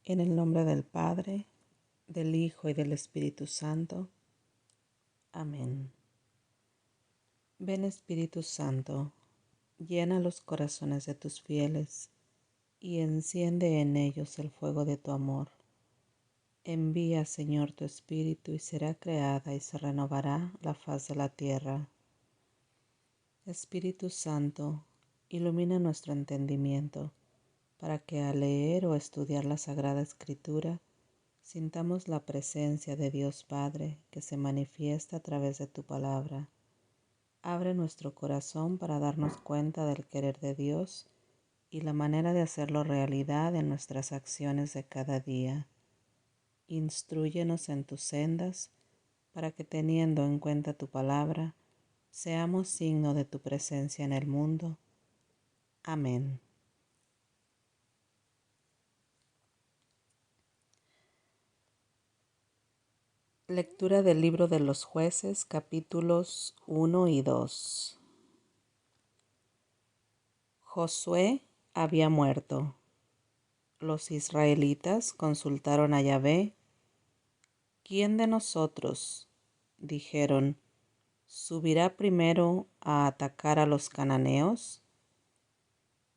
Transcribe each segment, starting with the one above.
En el nombre del Padre, del Hijo y del Espíritu Santo. Amén. Ven Espíritu Santo, llena los corazones de tus fieles y enciende en ellos el fuego de tu amor. Envía, Señor, tu Espíritu y será creada y se renovará la faz de la tierra. Espíritu Santo, ilumina nuestro entendimiento para que al leer o estudiar la Sagrada Escritura sintamos la presencia de Dios Padre que se manifiesta a través de tu palabra. Abre nuestro corazón para darnos cuenta del querer de Dios y la manera de hacerlo realidad en nuestras acciones de cada día. Instrúyenos en tus sendas para que, teniendo en cuenta tu palabra, seamos signo de tu presencia en el mundo. Amén. Lectura del libro de los Jueces, capítulos 1 y 2. Josué había muerto. Los israelitas consultaron a Yahvé. ¿Quién de nosotros, dijeron, subirá primero a atacar a los cananeos?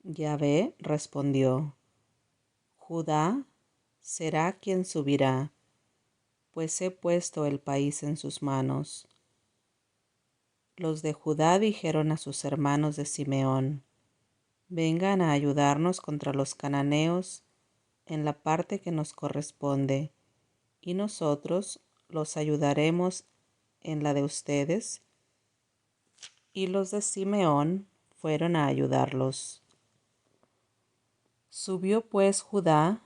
Yahvé respondió, Judá será quien subirá, pues he puesto el país en sus manos. Los de Judá dijeron a sus hermanos de Simeón, vengan a ayudarnos contra los cananeos en la parte que nos corresponde, y nosotros los ayudaremos en la de ustedes. Y los de Simeón fueron a ayudarlos. Subió pues Judá,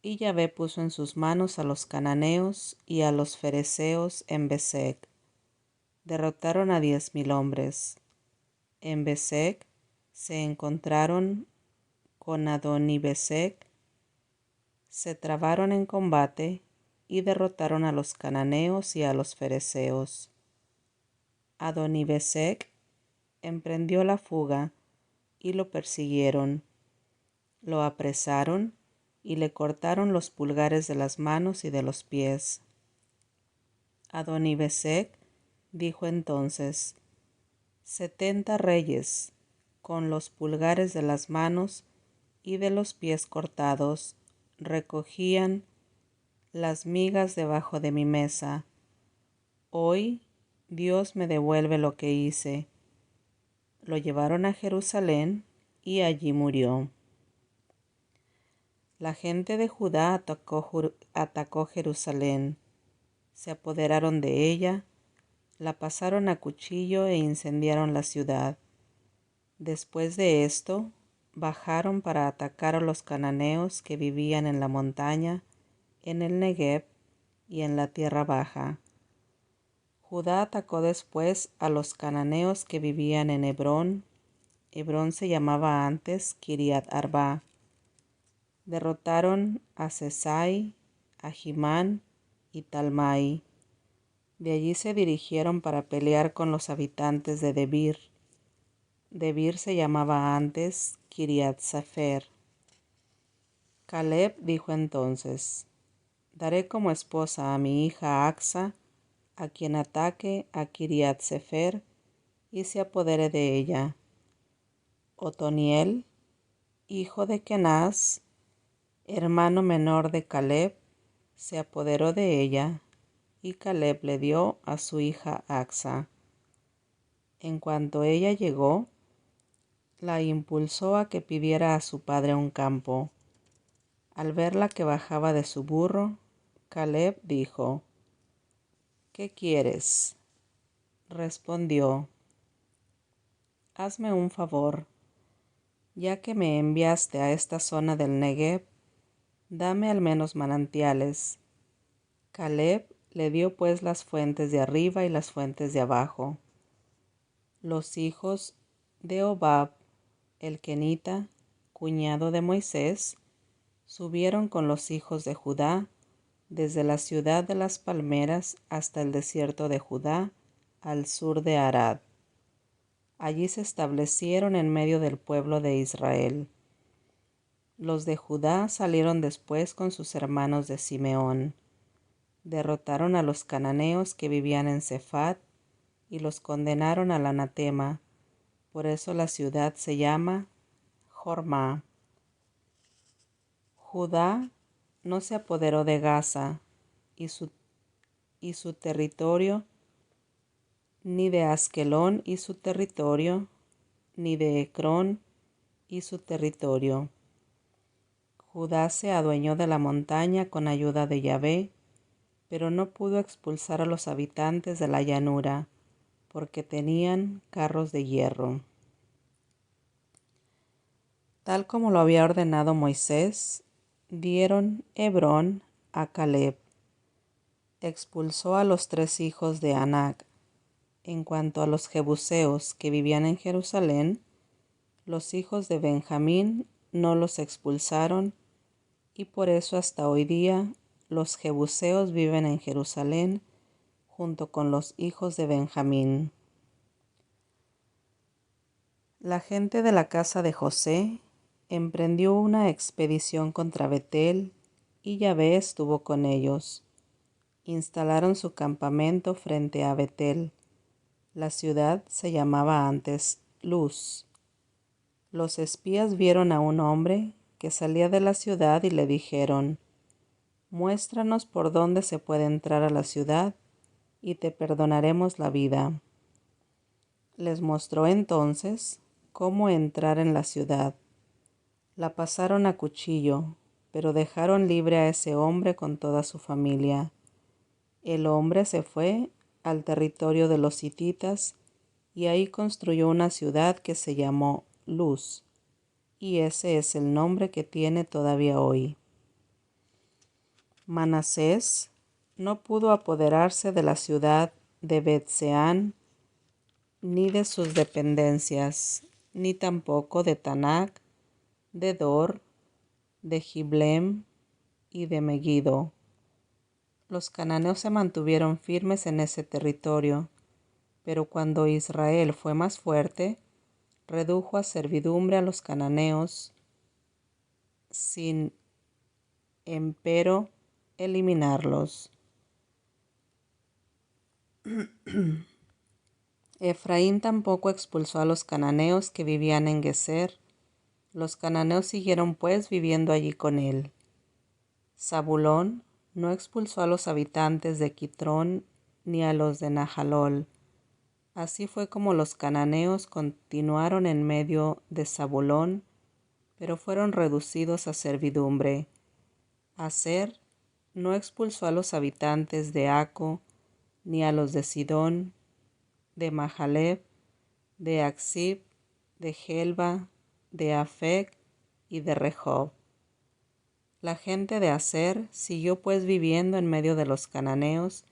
y Yahvé puso en sus manos a los cananeos y a los fereceos en Bezec. Derrotaron a 10,000 hombres. En Bezec se encontraron con Adonibezec, se trabaron en combate y derrotaron a los cananeos y a los fereceos. Adonibezec emprendió la fuga y lo persiguieron. Lo apresaron y le cortaron los pulgares de las manos y de los pies. Adonibezec dijo entonces, 70 reyes, con los pulgares de las manos y de los pies cortados, recogían las migas debajo de mi mesa. Hoy Dios me devuelve lo que hice. Lo llevaron a Jerusalén y allí murió. La gente de Judá atacó Jerusalén, se apoderaron de ella, la pasaron a cuchillo e incendiaron la ciudad. Después de esto, bajaron para atacar a los cananeos que vivían en la montaña, en el Negev y en la tierra baja. Judá atacó después a los cananeos que vivían en Hebrón. Hebrón se llamaba antes Kiriat Arba. Derrotaron a Sesai, a Jimán y Talmai. De allí se dirigieron para pelear con los habitantes de Debir. Debir se llamaba antes Kiriat Sefer. Caleb dijo entonces, daré como esposa a mi hija Acsa, a quien ataque a Kiriat Sefer y se apodere de ella. Otoniel, hijo de Kenaz, hermano menor de Caleb, se apoderó de ella, y Caleb le dio a su hija Acsa. En cuanto ella llegó, la impulsó a que pidiera a su padre un campo. Al verla que bajaba de su burro, Caleb dijo, ¿qué quieres? Respondió, hazme un favor, ya que me enviaste a esta zona del Negev, dame al menos manantiales. Caleb le dio pues las fuentes de arriba y las fuentes de abajo. Los hijos de Hobab, el kenita, cuñado de Moisés, subieron con los hijos de Judá desde la ciudad de las palmeras hasta el desierto de Judá, al sur de Arad. Allí se establecieron en medio del pueblo de Israel. Los de Judá salieron después con sus hermanos de Simeón. Derrotaron a los cananeos que vivían en Sefat y los condenaron al anatema. Por eso la ciudad se llama Jormá. Judá no se apoderó de Gaza y su territorio, ni de Askelón y su territorio, ni de Ecrón y su territorio. Judá se adueñó de la montaña con ayuda de Yahvé, pero no pudo expulsar a los habitantes de la llanura, porque tenían carros de hierro. Tal como lo había ordenado Moisés, dieron Hebrón a Caleb. Expulsó a los 3 hijos de Anac. En cuanto a los jebuseos que vivían en Jerusalén, los hijos de Benjamín no los expulsaron, y por eso hasta hoy día los jebuseos viven en Jerusalén junto con los hijos de Benjamín. La gente de la casa de José emprendió una expedición contra Betel, y Yahvé estuvo con ellos. Instalaron su campamento frente a Betel. La ciudad se llamaba antes Luz. Los espías vieron a un hombre que salía de la ciudad y le dijeron: «Muéstranos por dónde se puede entrar a la ciudad y te perdonaremos la vida». Les mostró entonces cómo entrar en la ciudad. La pasaron a cuchillo, pero dejaron libre a ese hombre con toda su familia. El hombre se fue al territorio de los hititas y ahí construyó una ciudad que se llamó Luz, y ese es el nombre que tiene todavía hoy. Manasés no pudo apoderarse de la ciudad de Bet-Seán, ni de sus dependencias, ni tampoco de Tanac, de Dor, de Giblem y de Megiddo. Los cananeos se mantuvieron firmes en ese territorio, pero cuando Israel fue más fuerte, redujo a servidumbre a los cananeos, sin empero eliminarlos. Efraín tampoco expulsó a los cananeos que vivían en Geser. Los cananeos siguieron pues viviendo allí con él. Zabulón no expulsó a los habitantes de Quitrón ni a los de Nahalol. Así fue como los cananeos continuaron en medio de Zabulón, pero fueron reducidos a servidumbre. Aser no expulsó a los habitantes de Aco, ni a los de Sidón, de Mahaleb, de Aksib, de Gelba, de Afec y de Rehob. La gente de Aser siguió pues viviendo en medio de los cananeos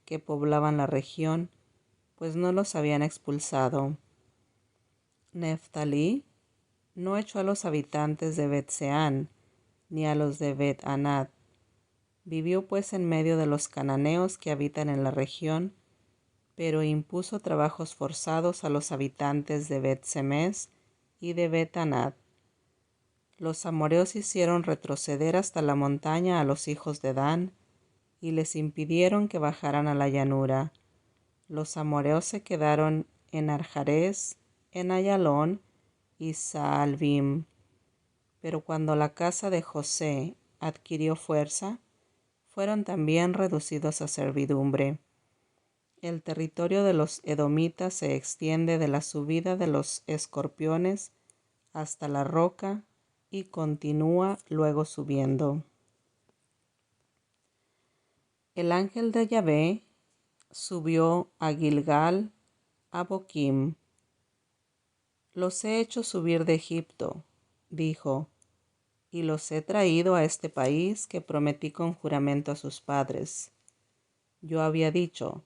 que poblaban la región, pues no los habían expulsado. Neftalí no echó a los habitantes de Bet-Seán, ni a los de Bet-Anat. Vivió pues en medio de los cananeos que habitan en la región, pero impuso trabajos forzados a los habitantes de Bet-Semes y de Bet-Anat. Los amoreos hicieron retroceder hasta la montaña a los hijos de Dan, y les impidieron que bajaran a la llanura. Los amoreos se quedaron en Arjarés, en Ayalón y Saalbim. Pero cuando la casa de José adquirió fuerza, fueron también reducidos a servidumbre. El territorio de los edomitas se extiende de la subida de los escorpiones hasta la roca y continúa luego subiendo. El ángel de Yahvé subió a Gilgal, a Boquim. Los he hecho subir de Egipto, dijo, y los he traído a este país que prometí con juramento a sus padres. Yo había dicho: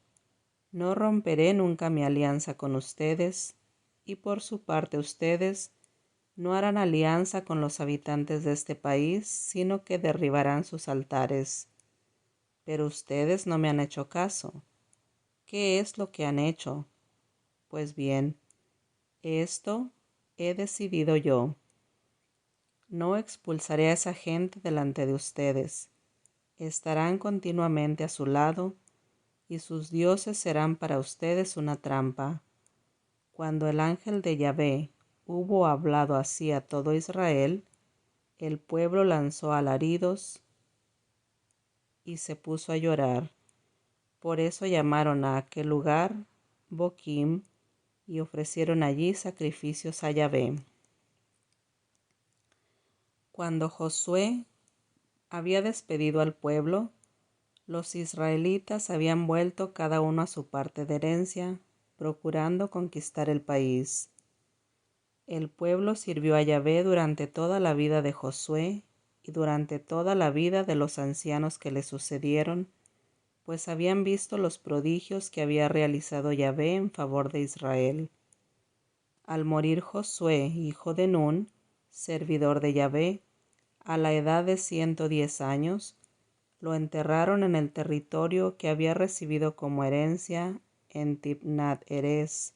no romperé nunca mi alianza con ustedes, y por su parte ustedes no harán alianza con los habitantes de este país, sino que derribarán sus altares. Pero ustedes no me han hecho caso. ¿Qué es lo que han hecho? Pues bien, esto he decidido yo. No expulsaré a esa gente delante de ustedes. Estarán continuamente a su lado, y sus dioses serán para ustedes una trampa. Cuando el ángel de Yahvé hubo hablado así a todo Israel, el pueblo lanzó alaridos y se puso a llorar. Por eso llamaron a aquel lugar Boquim y ofrecieron allí sacrificios a Yahvé. Cuando Josué había despedido al pueblo, los israelitas habían vuelto cada uno a su parte de herencia, procurando conquistar el país. El pueblo sirvió a Yahvé durante toda la vida de Josué y durante toda la vida de los ancianos que le sucedieron, pues habían visto los prodigios que había realizado Yahvé en favor de Israel. Al morir Josué, hijo de Nun, servidor de Yahvé, a la edad de 110 años, lo enterraron en el territorio que había recibido como herencia en Timnat Heres,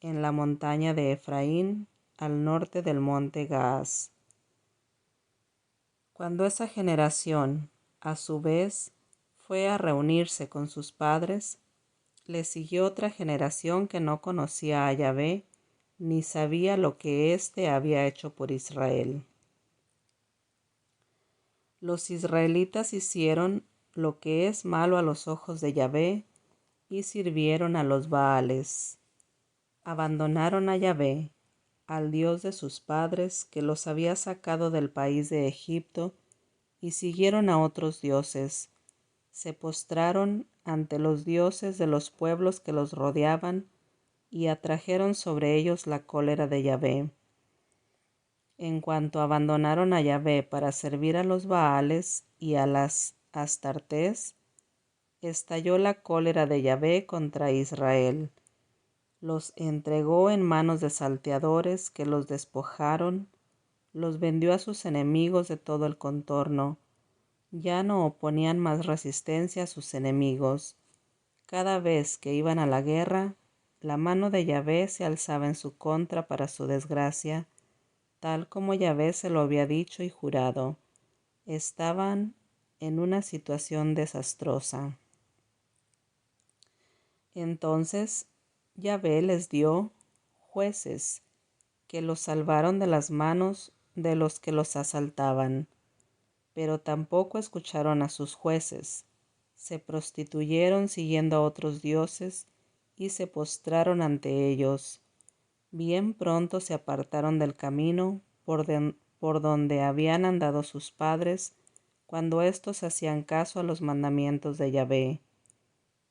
en la montaña de Efraín, al norte del monte Gaas. Cuando esa generación, a su vez, fue a reunirse con sus padres, le siguió otra generación que no conocía a Yahvé, ni sabía lo que éste había hecho por Israel. Los israelitas hicieron lo que es malo a los ojos de Yahvé y sirvieron a los Baales. Abandonaron a Yahvé, al Dios de sus padres que los había sacado del país de Egipto, y siguieron a otros dioses. Se postraron ante los dioses de los pueblos que los rodeaban y atrajeron sobre ellos la cólera de Yahvé. En cuanto abandonaron a Yahvé para servir a los Baales y a las Astartés, estalló la cólera de Yahvé contra Israel. Los entregó en manos de salteadores que los despojaron, los vendió a sus enemigos de todo el contorno. Ya no oponían más resistencia a sus enemigos. Cada vez que iban a la guerra, la mano de Yahvé se alzaba en su contra para su desgracia, tal como Yahvé se lo había dicho y jurado. Estaban en una situación desastrosa. Entonces Yahvé les dio jueces que los salvaron de las manos de los que los asaltaban, pero tampoco escucharon a sus jueces. Se prostituyeron siguiendo a otros dioses y se postraron ante ellos. Bien pronto se apartaron del camino por donde habían andado sus padres cuando éstos hacían caso a los mandamientos de Yahvé.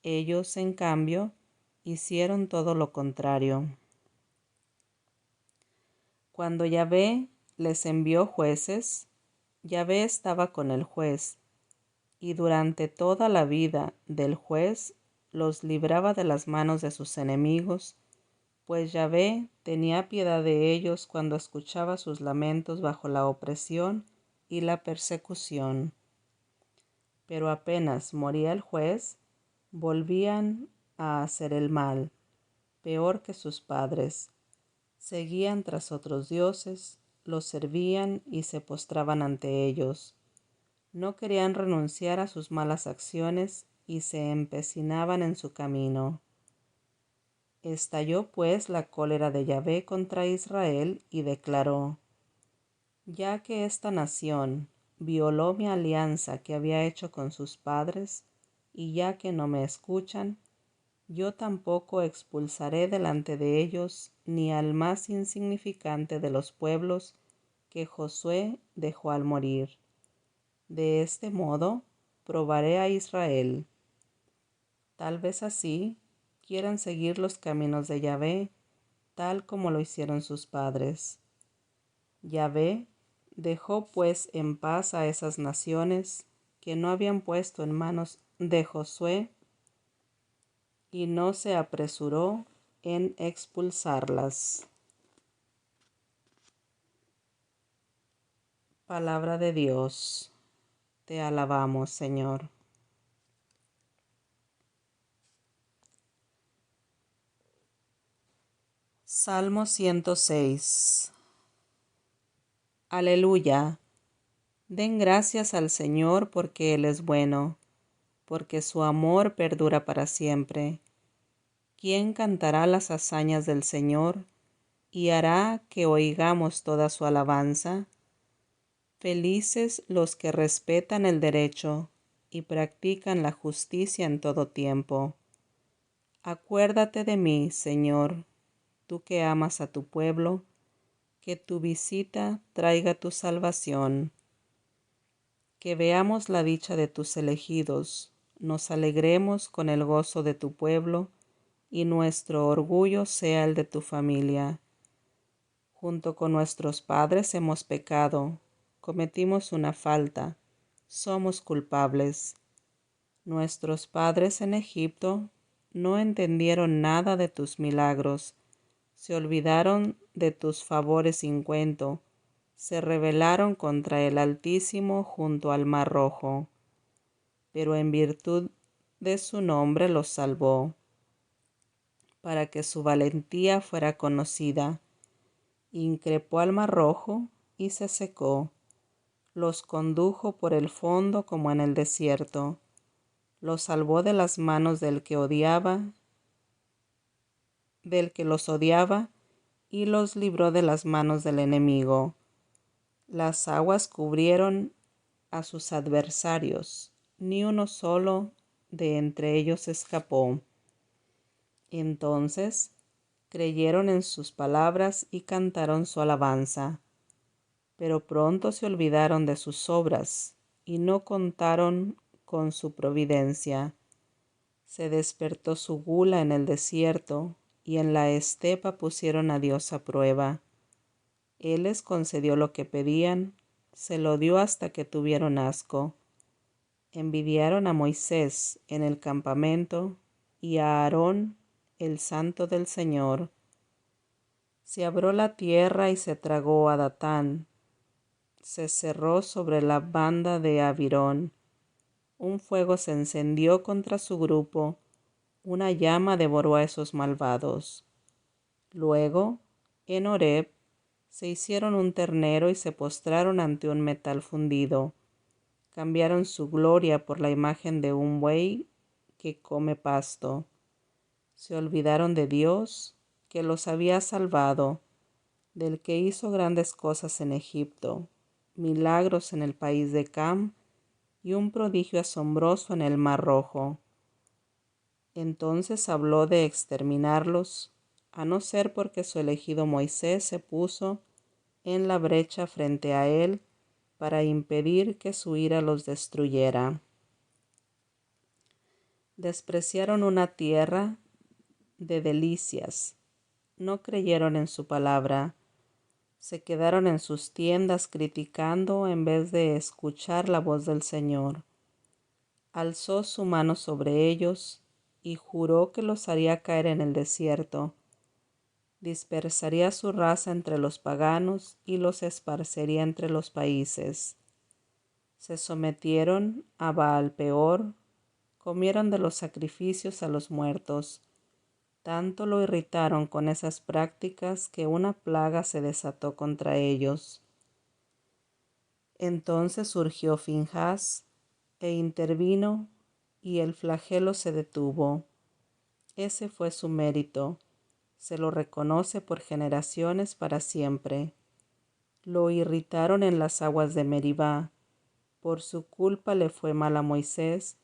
Ellos, en cambio, hicieron todo lo contrario. Cuando Yahvé les envió jueces, Yahvé estaba con el juez, y durante toda la vida del juez los libraba de las manos de sus enemigos, pues Yahvé tenía piedad de ellos cuando escuchaba sus lamentos bajo la opresión y la persecución. Pero apenas moría el juez, volvían a hacer el mal, peor que sus padres. Seguían tras otros dioses, los servían y se postraban ante ellos. No querían renunciar a sus malas acciones y se empecinaban en su camino. Estalló pues la cólera de Yahvé contra Israel y declaró: ya que esta nación violó mi alianza que había hecho con sus padres, y ya que no me escuchan, yo tampoco expulsaré delante de ellos ni al más insignificante de los pueblos que Josué dejó al morir. De este modo probaré a Israel. Tal vez así quieran seguir los caminos de Yahvé, tal como lo hicieron sus padres. Yahvé dejó pues en paz a esas naciones que no habían puesto en manos de Josué, y no se apresuró en expulsarlas. Palabra de Dios. Te alabamos, Señor. Salmo 106. Aleluya. Den gracias al Señor porque Él es bueno, porque su amor perdura para siempre. ¿Quién cantará las hazañas del Señor y hará que oigamos toda su alabanza? Felices los que respetan el derecho y practican la justicia en todo tiempo. Acuérdate de mí, Señor, tú que amas a tu pueblo, que tu visita traiga tu salvación. Que veamos la dicha de tus elegidos, nos alegremos con el gozo de tu pueblo, y nuestro orgullo sea el de tu familia. Junto con nuestros padres hemos pecado, cometimos una falta, somos culpables. Nuestros padres en Egipto no entendieron nada de tus milagros, se olvidaron de tus favores sin cuento, se rebelaron contra el Altísimo junto al Mar Rojo, pero en virtud de su nombre los salvó, para que su valentía fuera conocida. Increpó al Mar Rojo y se secó, los condujo por el fondo como en el desierto, los salvó de las manos del que los odiaba, y los libró de las manos del enemigo. Las aguas cubrieron a sus adversarios, ni uno solo de entre ellos escapó. Entonces creyeron en sus palabras y cantaron su alabanza. Pero pronto se olvidaron de sus obras y no contaron con su providencia. Se despertó su gula en el desierto, y en la estepa pusieron a Dios a prueba. Él les concedió lo que pedían, se lo dio hasta que tuvieron asco. Envidiaron a Moisés en el campamento y a Aarón, el santo del Señor. Se abrió la tierra y se tragó a Datán, se cerró sobre la banda de Abirón. Un fuego se encendió contra su grupo, una llama devoró a esos malvados. Luego, en Horeb, se hicieron un ternero y se postraron ante un metal fundido. Cambiaron su gloria por la imagen de un buey que come pasto. Se olvidaron de Dios, que los había salvado, del que hizo grandes cosas en Egipto, milagros en el país de Cam y un prodigio asombroso en el Mar Rojo. Entonces habló de exterminarlos, a no ser porque su elegido Moisés se puso en la brecha frente a él para impedir que su ira los destruyera. Despreciaron una tierra de delicias, no creyeron en su palabra, se quedaron en sus tiendas criticando en vez de escuchar la voz del Señor. Alzó su mano sobre ellos y juró que los haría caer en el desierto. Dispersaría su raza entre los paganos y los esparcería entre los países. Se sometieron a Baal-peor, comieron de los sacrificios a los muertos. Tanto lo irritaron con esas prácticas que una plaga se desató contra ellos. Entonces surgió Finhás e intervino, y el flagelo se detuvo. Ese fue su mérito, se lo reconoce por generaciones para siempre. Lo irritaron en las aguas de Meribá, por su culpa le fue mal a Moisés,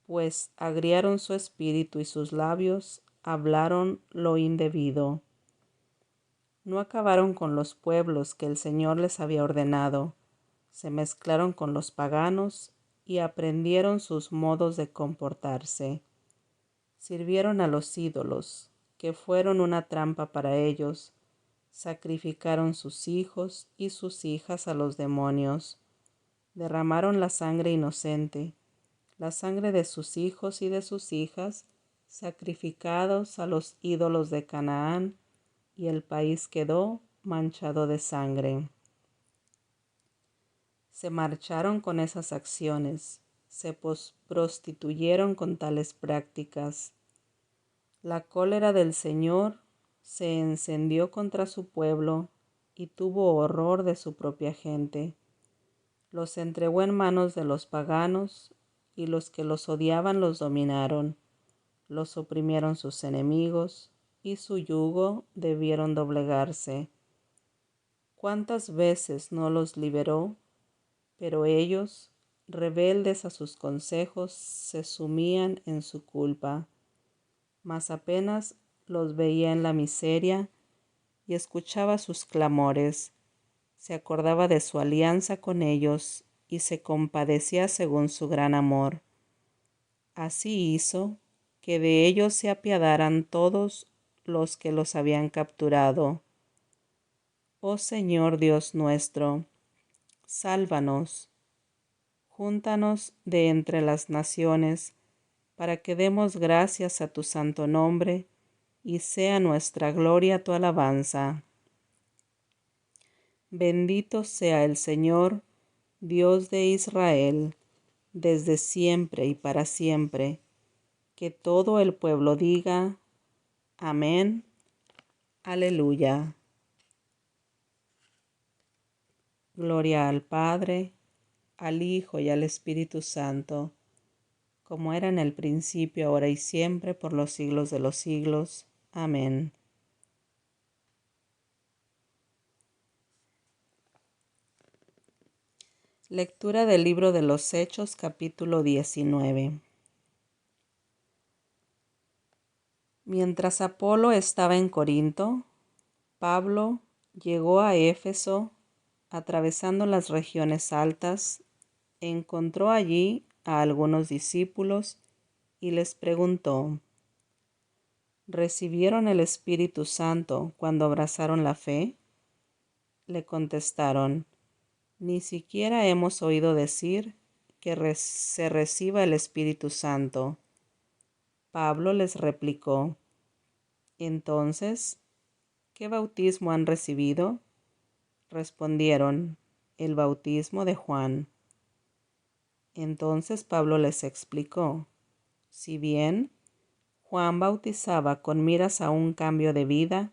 pues agriaron su espíritu y sus labios hablaron lo indebido. No acabaron con los pueblos que el Señor les había ordenado, se mezclaron con los paganos y aprendieron sus modos de comportarse. Sirvieron a los ídolos, que fueron una trampa para ellos, sacrificaron sus hijos y sus hijas a los demonios, derramaron la sangre inocente, la sangre de sus hijos y de sus hijas, sacrificados a los ídolos de Canaán, y el país quedó manchado de sangre. Se marcharon con esas acciones, se prostituyeron con tales prácticas. La cólera del Señor se encendió contra su pueblo y tuvo horror de su propia gente. Los entregó en manos de los paganos, y los que los odiaban los dominaron. Los oprimieron sus enemigos, y su yugo debieron doblegarse. ¿Cuántas veces no los liberó? Pero ellos, rebeldes a sus consejos, se sumían en su culpa. Mas apenas los veía en la miseria y escuchaba sus clamores, se acordaba de su alianza con ellos y se compadecía según su gran amor. Así hizo que de ellos se apiadaran todos los que los habían capturado. Oh Señor Dios nuestro, sálvanos, júntanos de entre las naciones, para que demos gracias a tu santo nombre, y sea nuestra gloria tu alabanza. Bendito sea el Señor, Dios de Israel, desde siempre y para siempre. Que todo el pueblo diga, amén, aleluya. Gloria al Padre, al Hijo y al Espíritu Santo, como era en el principio, ahora y siempre, por los siglos de los siglos. Amén. Lectura del libro de los Hechos, capítulo 19. Mientras Apolo estaba en Corinto, Pablo llegó a Éfeso, atravesando las regiones altas, encontró allí a algunos discípulos y les preguntó: ¿recibieron el Espíritu Santo cuando abrazaron la fe? Le contestaron: ni siquiera hemos oído decir que se reciba el Espíritu Santo. Pablo les replicó: entonces, ¿qué bautismo han recibido? Respondieron: el bautismo de Juan. Entonces Pablo les explicó: si bien Juan bautizaba con miras a un cambio de vida,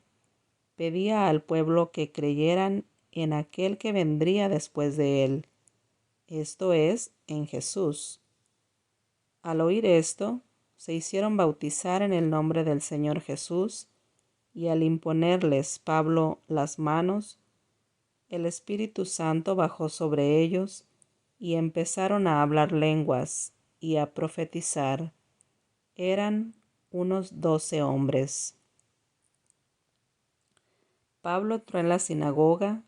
pedía al pueblo que creyeran en aquel que vendría después de él, esto es, en Jesús. Al oír esto, se hicieron bautizar en el nombre del Señor Jesús, y al imponerles Pablo las manos, el Espíritu Santo bajó sobre ellos, y empezaron a hablar lenguas y a profetizar. Eran unos 12 hombres. Pablo entró en la sinagoga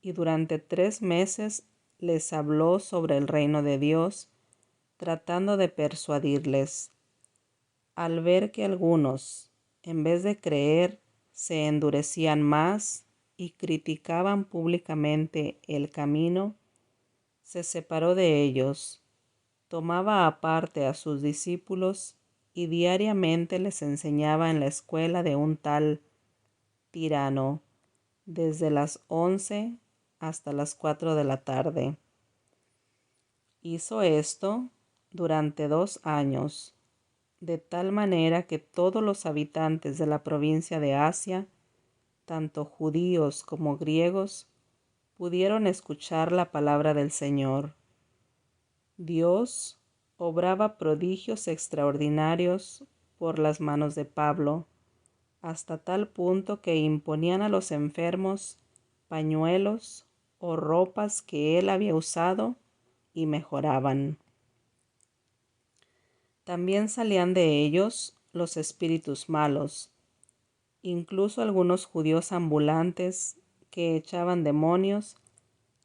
y durante 3 meses les habló sobre el reino de Dios, tratando de persuadirles. Al ver que algunos, en vez de creer, se endurecían más y criticaban públicamente el camino, se separó de ellos, tomaba aparte a sus discípulos y diariamente les enseñaba en la escuela de un tal Tirano, desde las 11 hasta las 4 de la tarde. Hizo esto durante 2 años, de tal manera que todos los habitantes de la provincia de Asia, tanto judíos como griegos, pudieron escuchar la palabra del Señor. Dios obraba prodigios extraordinarios por las manos de Pablo, hasta tal punto que imponían a los enfermos pañuelos o ropas que él había usado y mejoraban. También salían de ellos los espíritus malos, incluso algunos judíos ambulantes que echaban demonios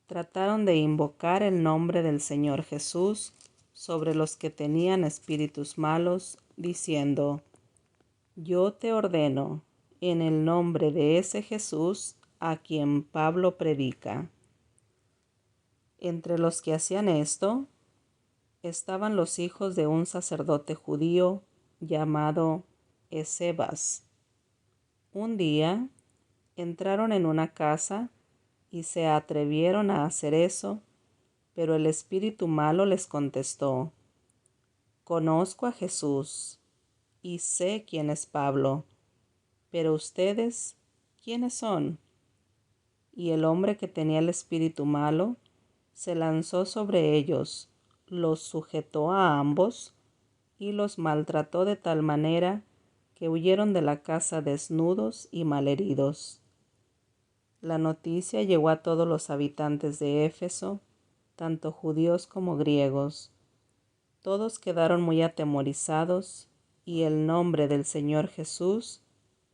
trataron de invocar el nombre del Señor Jesús sobre los que tenían espíritus malos, diciendo: yo te ordeno, en el nombre de ese Jesús a quien Pablo predica. Entre los que hacían esto estaban los hijos de un sacerdote judío llamado Escevas. Un día entraron en una casa y se atrevieron a hacer eso, pero el espíritu malo les contestó: conozco a Jesús y sé quién es Pablo, pero ustedes, ¿quiénes son? y el hombre que tenía el espíritu malo se lanzó sobre ellos, los sujetó a ambos y los maltrató de tal manera que huyeron de la casa desnudos y malheridos. La noticia llegó a todos los habitantes de Éfeso, tanto judíos como griegos. Todos quedaron muy atemorizados y el nombre del Señor Jesús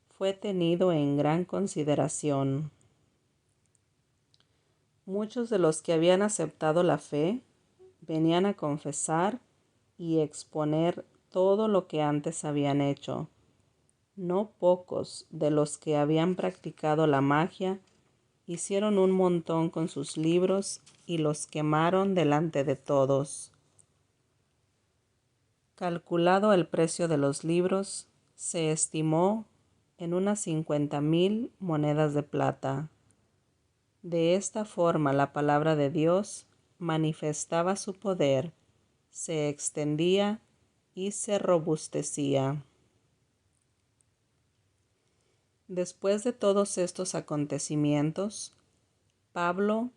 fue tenido en gran consideración. Muchos de los que habían aceptado la fe venían a confesar y exponer todo lo que antes habían hecho. No pocos de los que habían practicado la magia hicieron un montón con sus libros y los quemaron delante de todos. Calculado el precio de los libros, se estimó en unas 50,000 monedas de plata. De esta forma la palabra de Dios manifestaba su poder, se extendía y se robustecía. Después de todos estos acontecimientos, Pablo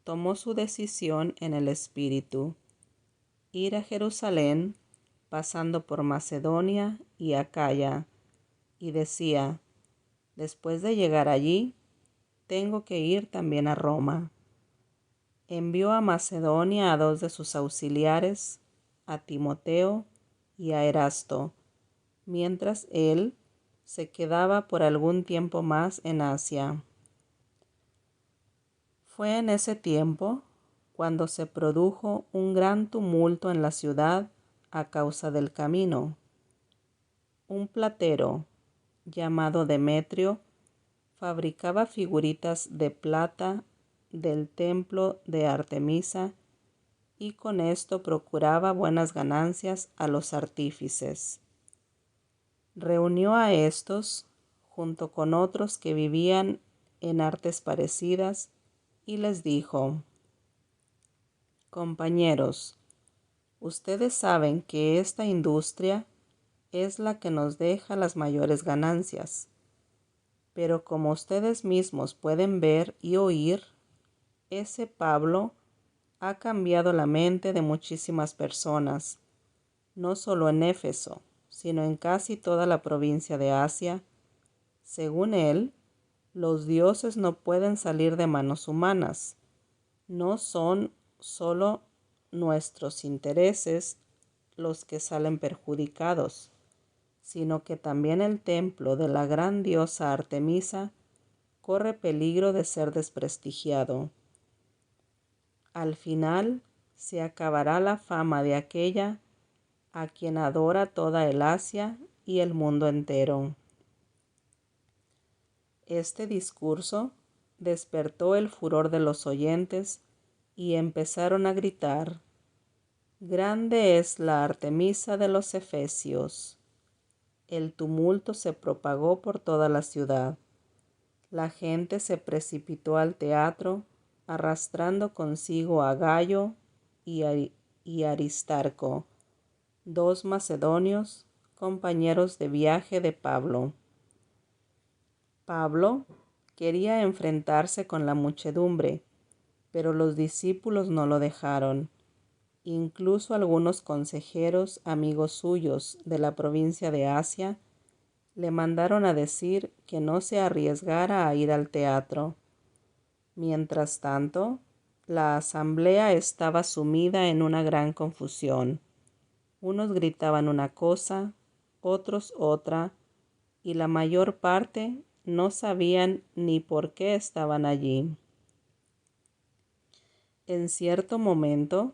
tomó su decisión en el Espíritu, ir a Jerusalén, pasando por Macedonia y Acaya, y decía, después de llegar allí, tengo que ir también a Roma. Envió a Macedonia a 2 de sus auxiliares, a Timoteo y a Erasto, mientras él se quedaba por algún tiempo más en Asia. Fue en ese tiempo cuando se produjo un gran tumulto en la ciudad a causa del camino. Un platero, llamado Demetrio, fabricaba figuritas de plata del templo de Artemisa y con esto procuraba buenas ganancias a los artífices. Reunió a estos, junto con otros que vivían en artes parecidas, y les dijo: Compañeros, ustedes saben que esta industria es la que nos deja las mayores ganancias. Pero como ustedes mismos pueden ver y oír, ese Pablo ha cambiado la mente de muchísimas personas, no solo en Éfeso, sino en casi toda la provincia de Asia. Según él, los dioses no pueden salir de manos humanas. No son solo nuestros intereses los que salen perjudicados, sino que también el templo de la gran diosa Artemisa corre peligro de ser desprestigiado. Al final se acabará la fama de aquella a quien adora toda el Asia y el mundo entero. Este discurso despertó el furor de los oyentes y empezaron a gritar: «Grande es la Artemisa de los Efesios». El tumulto se propagó por toda la ciudad. La gente se precipitó al teatro, arrastrando consigo a Gayo y Aristarco, 2 macedonios, compañeros de viaje de Pablo. Pablo quería enfrentarse con la muchedumbre, pero los discípulos no lo dejaron. Incluso algunos consejeros, amigos suyos de la provincia de Asia, le mandaron a decir que no se arriesgara a ir al teatro. Mientras tanto, la asamblea estaba sumida en una gran confusión. Unos gritaban una cosa, otros otra, y la mayor parte no sabían ni por qué estaban allí. En cierto momento,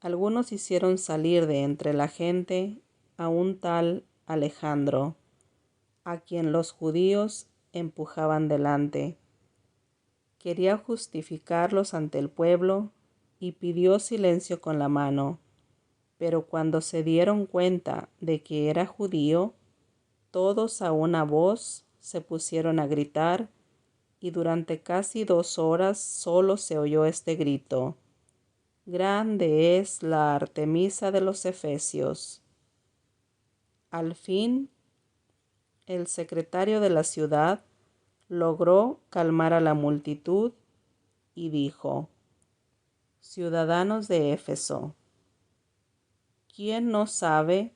algunos hicieron salir de entre la gente a un tal Alejandro, a quien los judíos empujaban delante. Quería justificarlos ante el pueblo y pidió silencio con la mano, pero cuando se dieron cuenta de que era judío, todos a una voz se pusieron a gritar y durante casi 2 horas solo se oyó este grito: «Grande es la Artemisa de los Efesios». Al fin, el secretario de la ciudad logró calmar a la multitud y dijo: Ciudadanos de Éfeso, ¿quién no sabe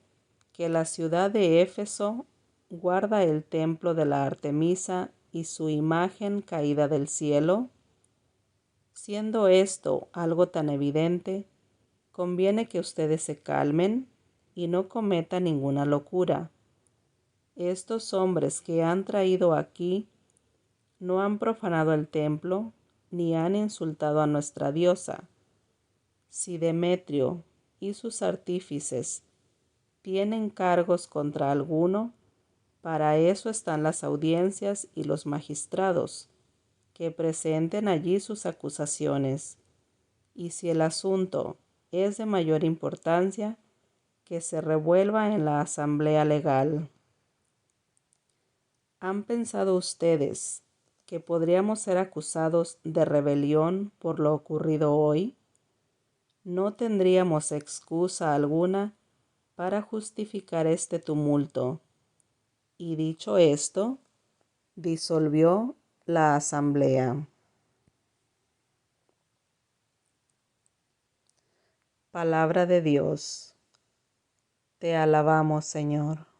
que la ciudad de Éfeso guarda el templo de la Artemisa y su imagen caída del cielo? Siendo esto algo tan evidente, conviene que ustedes se calmen y no cometan ninguna locura. Estos hombres que han traído aquí no han profanado el templo ni han insultado a nuestra diosa. Si Demetrio y sus artífices tienen cargos contra alguno, para eso están las audiencias y los magistrados, que presenten allí sus acusaciones. Y si el asunto es de mayor importancia, que se revuelva en la asamblea legal. ¿Han pensado ustedes que podríamos ser acusados de rebelión por lo ocurrido hoy? No tendríamos excusa alguna para justificar este tumulto. Y dicho esto, disolvió la asamblea. Palabra de Dios. Te alabamos, Señor.